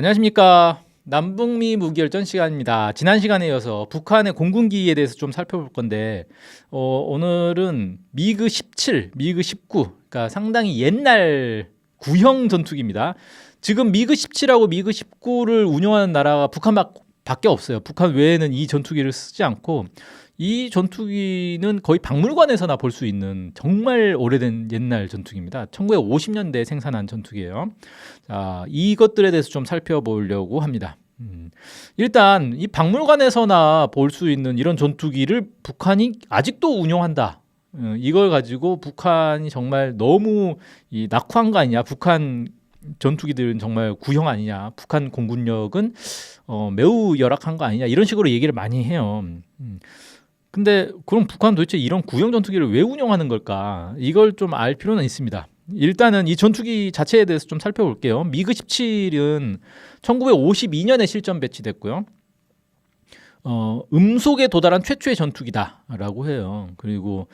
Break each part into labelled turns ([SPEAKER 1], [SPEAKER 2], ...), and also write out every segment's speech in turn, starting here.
[SPEAKER 1] 안녕하십니까. 남북미 무기열전 시간입니다. 지난 시간에 이어서 북한의 공군기에 대해서 좀 살펴볼 건데 오늘은 미그 17, 미그 19, 그러니까 상당히 옛날 구형 전투기입니다. 지금 미그 17하고 미그 19를 운영하는 나라가 북한밖에 없어요. 북한 외에는 이 전투기를 쓰지 않고 이 전투기는 거의 박물관에서나 볼 수 있는 정말 오래된 옛날 전투기입니다. 1950년대에 생산한 전투기예요. 자, 이것들에 대해서 좀 살펴보려고 합니다. 일단 이 박물관에서나 볼 수 있는 이런 전투기를 북한이 아직도 운용한다. 이걸 가지고 북한이 정말 너무 낙후한 거 아니냐. 북한 전투기들은 정말 구형 아니냐. 북한 공군력은 매우 열악한 거 아니냐. 이런 식으로 얘기를 많이 해요. 근데 그럼 북한은 도대체 이런 구형 전투기를 왜 운영하는 걸까? 이걸 좀 알 필요는 있습니다. 일단은 이 전투기 자체에 대해서 좀 살펴볼게요. 미그 17은 1952년에 실전 배치됐고요. 음속에 도달한 최초의 전투기다라고 해요. 그리고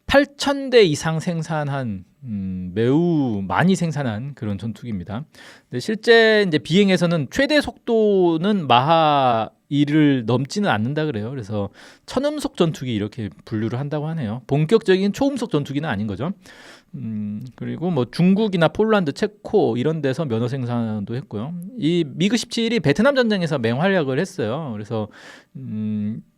[SPEAKER 1] 8,000대 이상 생산한 매우 많이 생산한 그런 전투기입니다. 근데 실제 이제 비행에서는 최대 속도는 마하 2를 넘지는 않는다 그래요. 그래서 천음속 전투기 이렇게 분류를 한다고 하네요. 본격적인 초음속 전투기는 아닌 거죠. 그리고 뭐 중국이나 폴란드, 체코 이런 데서 면허 생산도 했고요. 이 미그 17이 베트남 전쟁에서 맹활약을 했어요. 그래서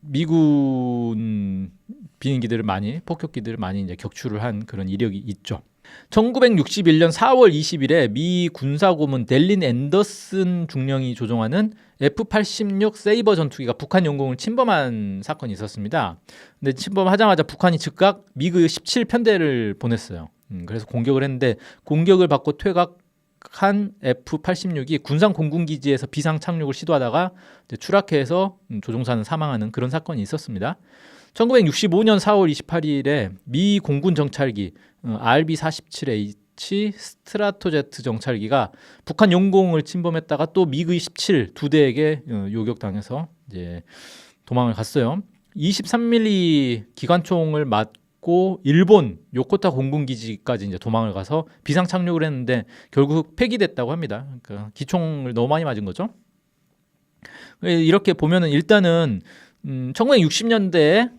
[SPEAKER 1] 미군 비행기들을 많이 폭격기들을 많이 이제 격추를 한 그런 이력이 있죠. 1961년 4월 20일에 미 군사고문 델린 앤더슨 중령이 조종하는 F-86 세이버 전투기가 북한 영공을 침범한 사건이 있었습니다. 근데 침범하자마자 북한이 즉각 미그 17 편대를 보냈어요. 그래서 공격을 했는데 공격을 받고 퇴각한 F-86이 군산 공군기지에서 비상 착륙을 시도하다가 이제 추락해서 조종사는 사망하는 그런 사건이 있었습니다. 1965년 4월 28일에 미 공군 정찰기 RB-47H 스트라토제트 정찰기가 북한 영공을 침범했다가 또 미그 17 두 대에게 요격당해서 이제 도망을 갔어요. 23mm 기관총을 맞고 일본 요코타 공군기지까지 이제 도망을 가서 비상 착륙을 했는데 결국 폐기됐다고 합니다. 그러니까 기총을 너무 많이 맞은 거죠. 이렇게 보면은 일단은 1960년대에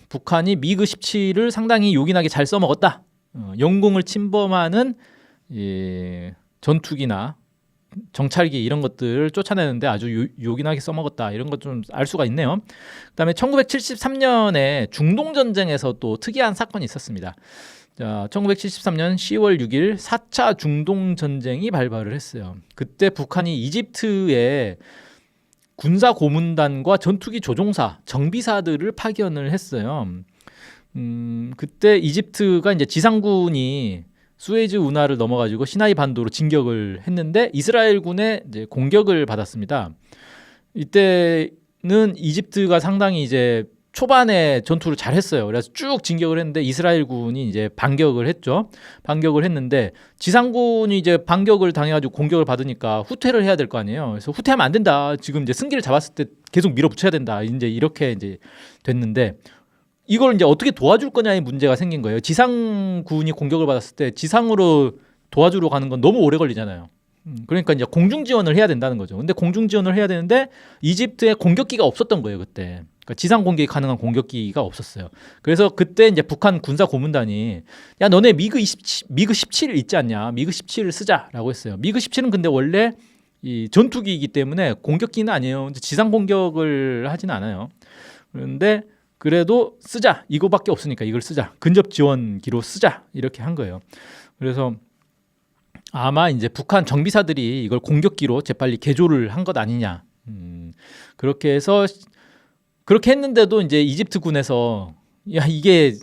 [SPEAKER 1] 북한이 미그 17을 상당히 요긴하게 잘 써먹었다. 영공을 침범하는 전투기나 정찰기 이런 것들을 쫓아내는데 아주 요긴하게 써먹었다. 이런 것 좀 알 수가 있네요. 그다음에 1973년에 중동전쟁에서 또 특이한 사건이 있었습니다. 자, 1973년 10월 6일 4차 중동전쟁이 발발을 했어요. 그때 북한이 이집트에 군사 고문단과 전투기 조종사, 정비사들을 파견을 했어요. 그때 이집트가 이제 지상군이 수에즈 운하를 넘어가지고 시나이 반도로 진격을 했는데 이스라엘군의 이제 공격을 받았습니다. 이때는 이집트가 상당히 이제 초반에 전투를 잘 했어요. 그래서 쭉 진격을 했는데 이스라엘군이 이제 반격을 했죠. 반격을 했는데 지상군이 이제 반격을 당해가지고 공격을 받으니까 후퇴를 해야 될 거 아니에요. 그래서 후퇴하면 안 된다. 지금 이제 승기를 잡았을 때 계속 밀어붙여야 된다. 이제 이렇게 이제 됐는데 이걸 이제 어떻게 도와줄 거냐의 문제가 생긴 거예요. 지상군이 공격을 받았을 때 지상으로 도와주러 가는 건 너무 오래 걸리잖아요. 그러니까 이제 공중 지원을 해야 된다는 거죠. 근데 공중 지원을 해야 되는데 이집트에 공격기가 없었던 거예요, 그때. 그러니까 지상 공격이 가능한 공격기가 없었어요. 그래서 그때 이제 북한 군사 고문단이 야, 너네 미그 17 있지 않냐? 미그 17을 쓰자라고 했어요. 미그 17은 근데 원래 이 전투기이기 때문에 공격기는 아니에요. 지상 공격을 하지는 않아요. 그런데 그래도 쓰자. 이거밖에 없으니까 이걸 쓰자. 근접 지원기로 쓰자. 이렇게 한 거예요. 그래서 아마 이제 북한 정비사들이 이걸 공격기로 재빨리 개조를 한 것 아니냐. 그렇게 해서 그렇게 했는데도 이제 이집트군에서 야, 이게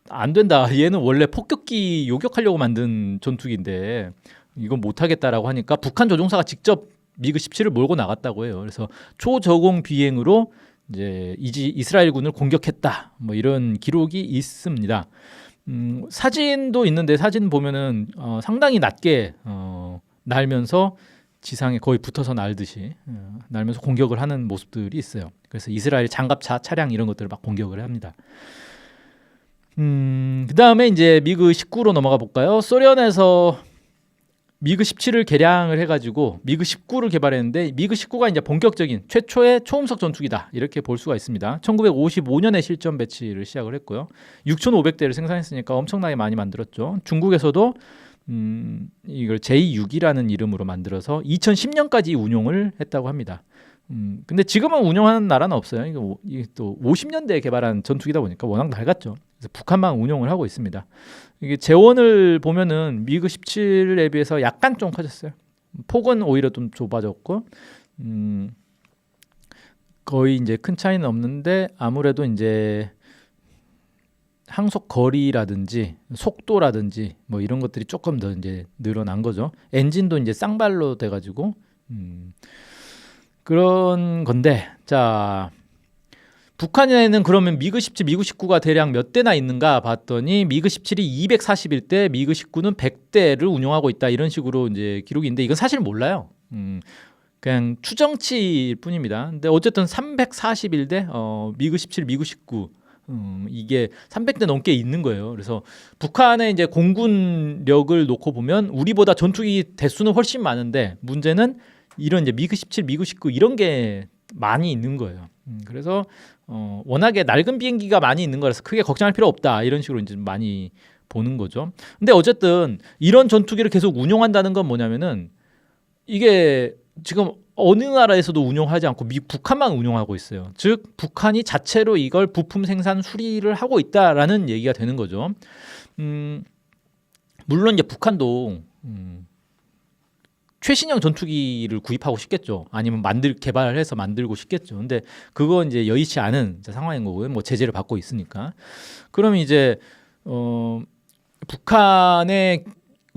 [SPEAKER 1] 안 된다. 얘는 원래 폭격기 요격하려고 만든 전투기인데 이건 못 하겠다라고 하니까 북한 조종사가 직접 미그 17을 몰고 나갔다고 해요. 그래서 초저공 비행으로 이제 이스라엘군을 공격했다. 뭐 이런 기록이 있습니다. 사진도 있는데 사진 보면은 상당히 낮게 날면서 지상에 거의 붙어서 날듯이 날면서 공격을 하는 모습들이 있어요. 그래서 이스라엘 장갑차, 차량 이런 것들을 막 공격을 합니다. 그 다음에 이제 미그 19로 넘어가 볼까요? 소련에서 미그 17을 개량을 해가지고 미그 19를 개발했는데 미그 19가 이제 본격적인 최초의 초음속 전투기다 이렇게 볼 수가 있습니다. 1955년에 실전 배치를 시작을 했고요. 6,500대를 생산했으니까 엄청나게 많이 만들었죠. 중국에서도 이걸 J6이라는 이름으로 만들어서 2010년까지 운용을 했다고 합니다. 근데 지금은 운용하는 나라는 없어요. 이게 또 50년대에 개발한 전투기다 보니까 워낙 낡았죠. 그래서 북한만 운용을 하고 있습니다. 이게 재원을 보면은 미그 17에 비해서 약간 좀 커졌어요. 폭은 오히려 좀 좁아졌고, 거의 이제 큰 차이는 없는데 아무래도 이제 항속 거리라든지 속도라든지 뭐 이런 것들이 조금 더 이제 늘어난 거죠. 엔진도 이제 쌍발로 돼가지고 그런 건데, 자 북한에는 그러면 미그 17, 미그 19가 대략 몇 대나 있는가 봤더니 미그 17이 241대, 미그 19는 100대를 운용하고 있다 이런 식으로 이제 기록이 있는데 이건 사실 몰라요. 그냥 추정치일 뿐입니다. 근데 어쨌든 341대 미그 17, 미그 19 이게 300대 넘게 있는 거예요. 그래서 북한의 이제 공군력을 놓고 보면 우리보다 전투기 대수는 훨씬 많은데 문제는 이런 이제 미그 17, 미그 19 이런 게 많이 있는 거예요. 그래서 워낙에 낡은 비행기가 많이 있는 거라서 크게 걱정할 필요 없다 이런 식으로 이제 많이 보는 거죠. 근데 어쨌든 이런 전투기를 계속 운용한다는 건 뭐냐면은 이게 지금 어느 나라에서도 운용하지 않고 북한만 운용하고 있어요. 즉 북한이 자체로 이걸 부품 생산 수리를 하고 있다라는 얘기가 되는 거죠. 물론 이제 북한도 최신형 전투기를 구입하고 싶겠죠. 아니면 개발해서 만들고 싶겠죠. 근데 그거 이제 여의치 않은 상황인 거고요. 뭐 제재를 받고 있으니까. 그럼 이제 북한의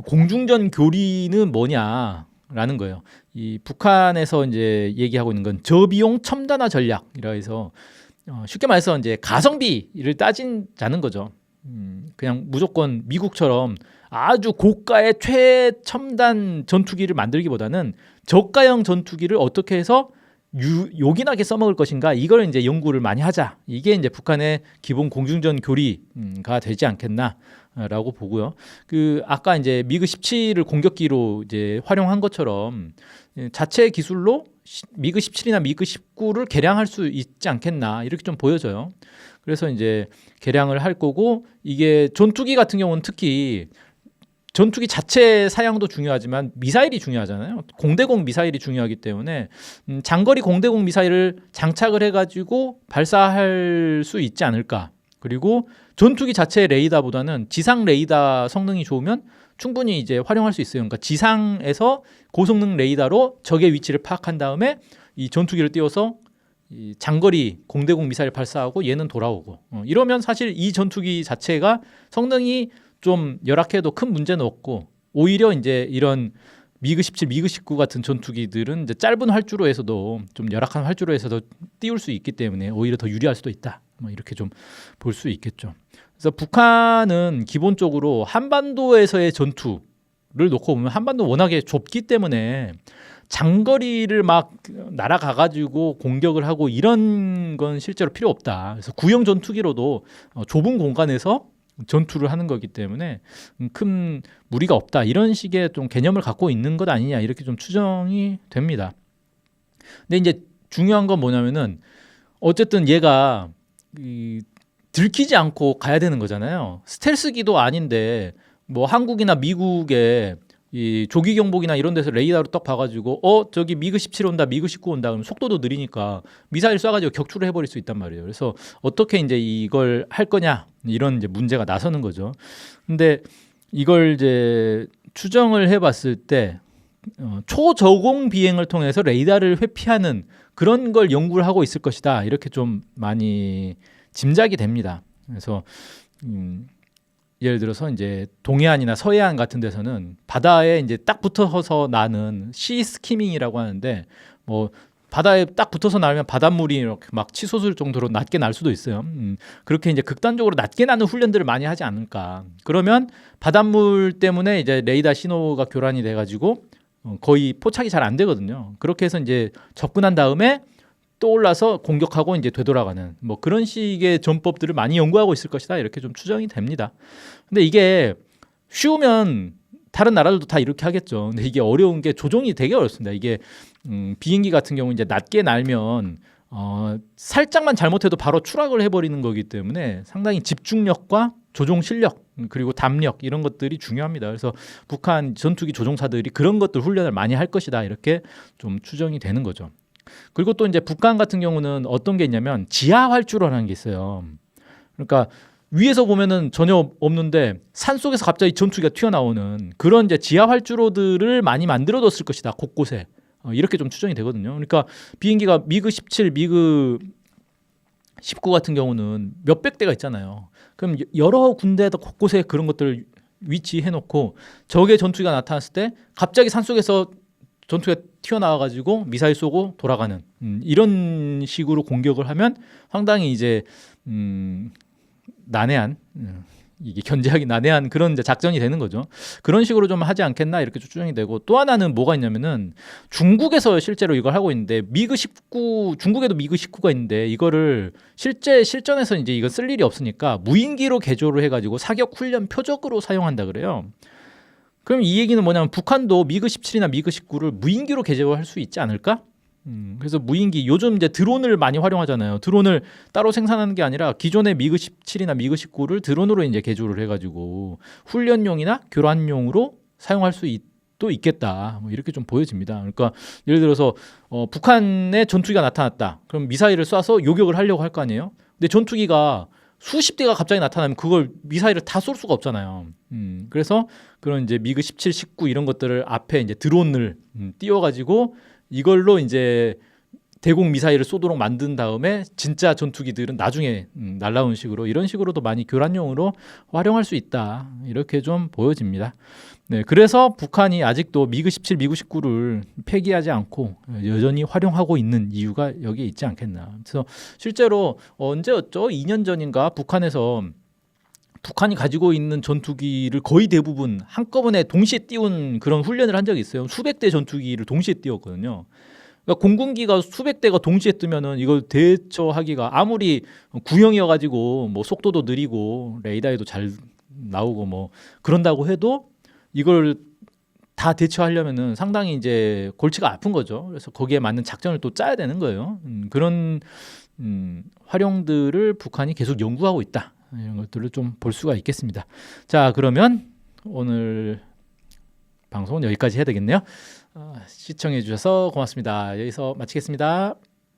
[SPEAKER 1] 공중전 교리는 뭐냐라는 거예요. 이 북한에서 이제 얘기하고 있는 건 저비용 첨단화 전략이라 해서 쉽게 말해서 이제 가성비를 따진다는 거죠. 그냥 무조건 미국처럼 아주 고가의 최첨단 전투기를 만들기보다는 저가형 전투기를 어떻게 해서 요긴하게 써먹을 것인가 이걸 이제 연구를 많이 하자. 이게 이제 북한의 기본 공중전 교리가 되지 않겠나라고 보고요. 그 아까 이제 미그 17을 공격기로 이제 활용한 것처럼 자체 기술로 미그 17이나 미그 19를 개량할 수 있지 않겠나 이렇게 좀 보여져요. 그래서 이제 개량을 할 거고 이게 전투기 같은 경우는 특히 전투기 자체 사양도 중요하지만 미사일이 중요하잖아요. 공대공 미사일이 중요하기 때문에 장거리 공대공 미사일을 장착을 해가지고 발사할 수 있지 않을까. 그리고 전투기 자체의 레이더보다는 지상 레이더 성능이 좋으면 충분히 이제 활용할 수 있어요. 그러니까 지상에서 고성능 레이더로 적의 위치를 파악한 다음에 이 전투기를 띄워서 이 장거리 공대공 미사일 발사하고 얘는 돌아오고 이러면 사실 이 전투기 자체가 성능이 좀 열악해도 큰 문제는 없고 오히려 이제 이런 미그 17, 미그 19 같은 전투기들은 이제 짧은 활주로에서도 좀 열악한 활주로에서도 띄울 수 있기 때문에 오히려 더 유리할 수도 있다. 뭐 이렇게 좀 볼 수 있겠죠. 그래서 북한은 기본적으로 한반도에서의 전투를 놓고 보면 한반도 워낙에 좁기 때문에 장거리를 막 날아가가지고 공격을 하고 이런 건 실제로 필요 없다. 그래서 구형 전투기로도 좁은 공간에서 전투를 하는 거기 때문에 큰 무리가 없다. 이런 식의 좀 개념을 갖고 있는 것 아니냐 이렇게 좀 추정이 됩니다. 근데 이제 중요한 건 뭐냐면은 어쨌든 얘가 들키지 않고 가야 되는 거잖아요. 스텔스기도 아닌데 뭐 한국이나 미국의 이 조기 경보기나 이런 데서 레이더로 딱 봐가지고 저기 미그 17 온다, 미그 19 온다 그러면 속도도 느리니까 미사일 쏴가지고 격추를 해버릴 수 있단 말이에요. 그래서 어떻게 이제 이걸 할 거냐 이런 이제 문제가 나서는 거죠. 근데 이걸 이제 추정을 해봤을 때 초저공 비행을 통해서 레이더를 회피하는 그런 걸 연구를 하고 있을 것이다. 이렇게 좀 많이 짐작이 됩니다. 그래서 예를 들어서 이제 동해안이나 서해안 같은 데서는 바다에 이제 딱 붙어서 나는 시 스키밍이라고 하는데 뭐 바다에 딱 붙어서 나면 바닷물이 이렇게 막 치솟을 정도로 낮게 날 수도 있어요. 그렇게 이제 극단적으로 낮게 나는 훈련들을 많이 하지 않을까. 그러면 바닷물 때문에 이제 레이더 신호가 교란이 돼가지고 거의 포착이 잘 안 되거든요. 그렇게 해서 이제 접근한 다음에 또 올라서 공격하고 이제 되돌아가는 뭐 그런 식의 전법들을 많이 연구하고 있을 것이다. 이렇게 좀 추정이 됩니다. 근데 이게 쉬우면 다른 나라들도 다 이렇게 하겠죠. 근데 이게 어려운 게 조종이 되게 어렵습니다. 이게 비행기 같은 경우 이제 낮게 날면 살짝만 잘못해도 바로 추락을 해버리는 거기 때문에 상당히 집중력과 조종 실력 그리고 담력 이런 것들이 중요합니다. 그래서 북한 전투기 조종사들이 그런 것들 훈련을 많이 할 것이다 이렇게 좀 추정이 되는 거죠. 그리고 또 이제 북한 같은 경우는 어떤 게 있냐면 지하 활주로라는 게 있어요. 그러니까 위에서 보면은 전혀 없는데 산 속에서 갑자기 전투기가 튀어나오는 그런 이제 지하 활주로들을 많이 만들어뒀을 것이다 곳곳에. 이렇게 좀 추정이 되거든요. 그러니까 비행기가 미그 17, 미그 19 같은 경우는 몇백 대가 있잖아요. 그럼 여러 군데에다 곳곳에 그런 것들을 위치해놓고 적의 전투기가 나타났을 때 갑자기 산속에서 전투기가 튀어나와가지고 미사일 쏘고 돌아가는 이런 식으로 공격을 하면 상당히 이제 난해한 이게 견제하기 난해한 그런 이제 작전이 되는 거죠. 그런 식으로 좀 하지 않겠나 이렇게 추정이 되고 또 하나는 뭐가 있냐면은 중국에서 실제로 이걸 하고 있는데 미그 19 중국에도 미그 19가 있는데 이거를 실제 실전에서 이제 이거 쓸 일이 없으니까 무인기로 개조를 해가지고 사격 훈련 표적으로 사용한다 그래요. 그럼 이 얘기는 뭐냐면 북한도 미그 17이나 미그 19를 무인기로 개조할 수 있지 않을까? 그래서 무인기 요즘 이제 드론을 많이 활용하잖아요. 드론을 따로 생산하는 게 아니라 기존의 미그 17이나 미그 19를 드론으로 이제 개조를 해가지고 훈련용이나 교란용으로 사용할 수 또 있겠다. 뭐 이렇게 좀 보여집니다. 그러니까 예를 들어서 북한의 전투기가 나타났다. 그럼 미사일을 쏴서 요격을 하려고 할 거 아니에요. 근데 전투기가 수십 대가 갑자기 나타나면 그걸 미사일을 다 쏠 수가 없잖아요. 그래서 그런 이제 미그 17, 19 이런 것들을 앞에 이제 드론을 띄워가지고 이걸로 이제 대공 미사일을 쏘도록 만든 다음에 진짜 전투기들은 나중에 날라오는 식으로 이런 식으로도 많이 교란용으로 활용할 수 있다. 이렇게 좀 보여집니다. 네, 그래서 북한이 아직도 미그 17, 미그 19를 폐기하지 않고 여전히 활용하고 있는 이유가 여기에 있지 않겠나. 그래서 실제로 언제였죠? 2년 전인가 북한에서 북한이 가지고 있는 전투기를 거의 대부분 한꺼번에 동시에 띄운 그런 훈련을 한 적이 있어요. 수백 대 전투기를 동시에 띄웠거든요. 그러니까 공군기가 수백 대가 동시에 뜨면은 이걸 대처하기가 아무리 구형이어가지고 뭐 속도도 느리고 레이더에도 잘 나오고 뭐 그런다고 해도 이걸 다 대처하려면은 상당히 이제 골치가 아픈 거죠. 그래서 거기에 맞는 작전을 또 짜야 되는 거예요. 그런 활용들을 북한이 계속 연구하고 있다. 이런 것들을 좀 볼 수가 있겠습니다. 자, 그러면 오늘 방송은 여기까지 해야 되겠네요. 시청해 주셔서 고맙습니다. 여기서 마치겠습니다.